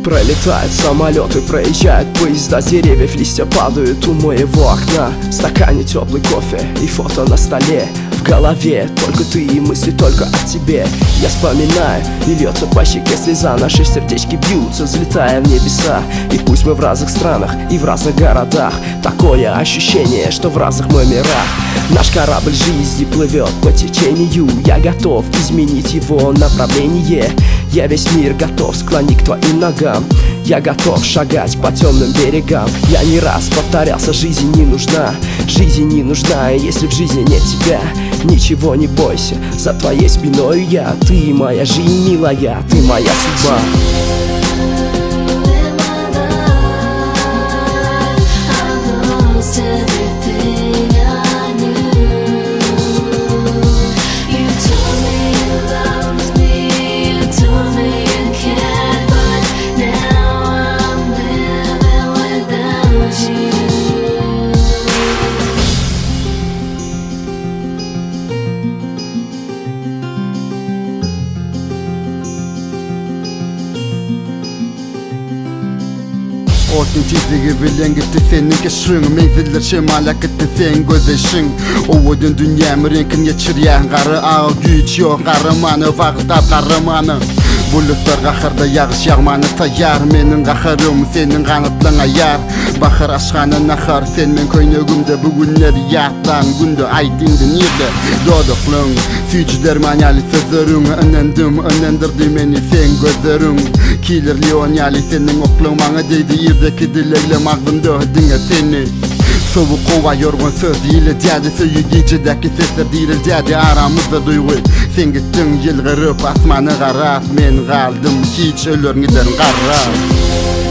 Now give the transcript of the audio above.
Пролетают самолеты, проезжают поезда, с деревьев листья падают у моего окна. В стакане теплый кофе и фото на столе. В голове только ты и мысли только о тебе. Я вспоминаю, и льется по щеке слеза. Наши сердечки бьются, взлетая в небеса. И пусть мы в разных странах и в разных городах, такое ощущение, что в разных мы мирах. Наш корабль жизни плывет по течению. Я готов изменить его направление. Я весь мир готов склонить к твоим ногам. Я готов шагать по темным берегам. Я не раз повторялся, жизнь не нужна. Жизнь не нужна, и если в жизни нет тебя, ничего не бойся, за твоей спиной я. Ты моя жизнь, милая, ты моя судьба. Åken tidigare vill jag inte finna sjung Men vill att jag malak inte finna det sjung Och den dünya mürünken geçiryen Qarı ağ güç yok qarımanı Vaqta qarımanı Bulutlar qaxarda yağış yağmanı tayar Menin qaxarım senin qanıtlın ayar Baxır aşqanı naxar sen men köynögümde Bugünler yaqtan gündü aydındı nirde Doduqlun Fücüder manyali sözlerin Önendirdi meni sen gözlerin Kilir leonyali senin oqlun Mağa deydi irdeki dileyle mağdımda dinge seni Soğuk kova yorgun söz yiyileceğdi Söyü gecedeki sesler değileceğdi Aramızda duygu Sen gittin yıl kırıp asmanı qarab Men kaldım hiç ölür giderim qarab